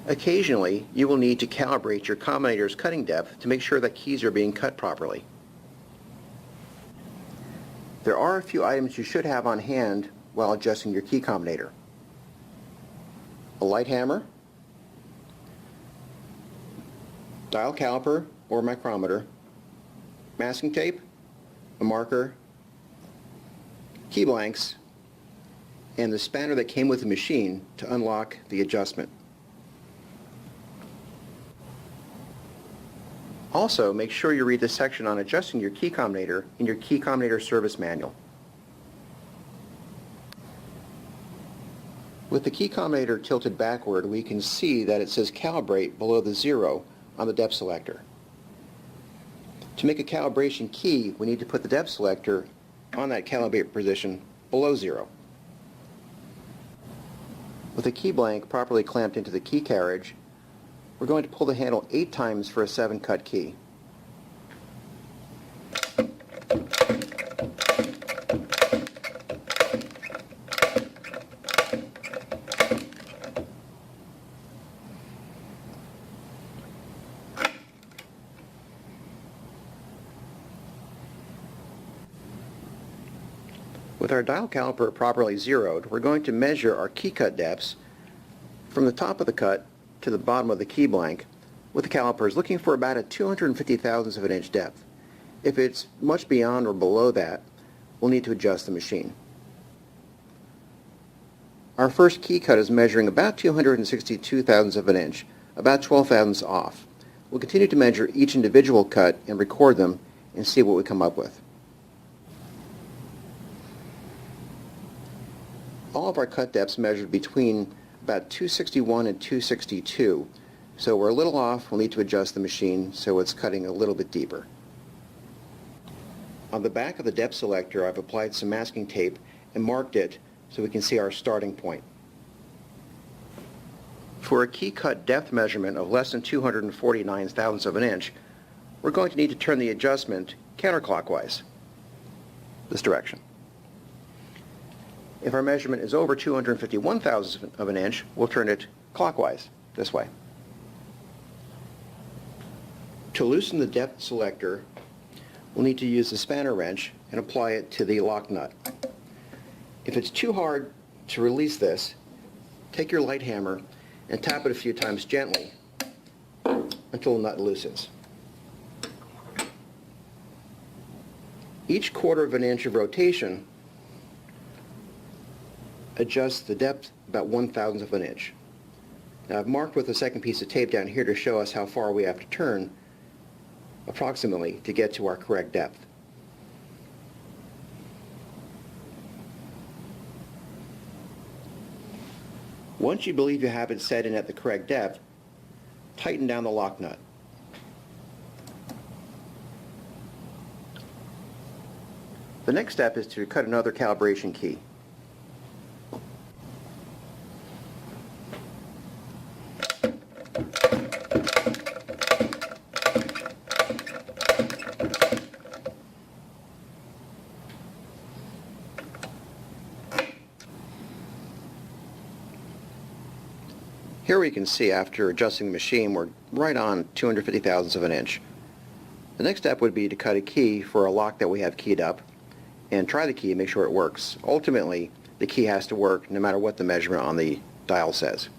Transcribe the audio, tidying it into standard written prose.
Occasionally, you will need to calibrate your Combinator's cutting depth to make sure that keys are being cut properly. There are a few items you should have on hand while adjusting your key combinator. A light hammer, dial caliper or micrometer, masking tape, a marker, key blanks, and the spanner that came with the machine to unlock the adjustment. Also, make sure you read the section on adjusting your key combinator in your key combinator service manual. With the key combinator tilted backward, we can see that it says calibrate below the 0 on the depth selector. To make a calibration key, we need to put the depth selector on that calibrate position below 0. With the key blank properly clamped into the key carriage, we're going to pull the handle 8 times for a 7-cut key. With our dial caliper properly zeroed, we're going to measure our key cut depths from the top of the cut to the bottom of the key blank with the calipers, looking for about a 250 thousandths of an inch depth. If it's much beyond or below that, we'll need to adjust the machine. Our first key cut is measuring about 262 thousandths of an inch, about 12 thousandths off. We'll continue to measure each individual cut and record them and see what we come up with. All of our cut depths measured between about 261 and 262, so we're a little off. We'll need to adjust the machine so it's cutting a little bit deeper. On the back of the depth selector, I've applied some masking tape and marked it so we can see our starting point. For a key cut depth measurement of less than 249 thousandths of an inch, we're going to need to turn the adjustment counterclockwise, this direction. If our measurement is over 251 thousandths of an inch, we'll turn it clockwise, this way. To loosen the depth selector, we'll need to use the spanner wrench and apply it to the lock nut. If it's too hard to release this, take your light hammer and tap it a few times gently until the nut loosens. Each 1/4 of an inch of rotation adjusts the depth about 1/1000th of an inch. Now I've marked with a second piece of tape down here to show us how far we have to turn approximately to get to our correct depth. Once you believe you have it set in at the correct depth, tighten down the lock nut. The next step is to cut another calibration key. Here we can see after adjusting the machine we're right on 250 thousandths of an inch. The next step would be to cut a key for a lock that we have keyed up and try the key and make sure it works. Ultimately, the key has to work no matter what the measurement on the dial says.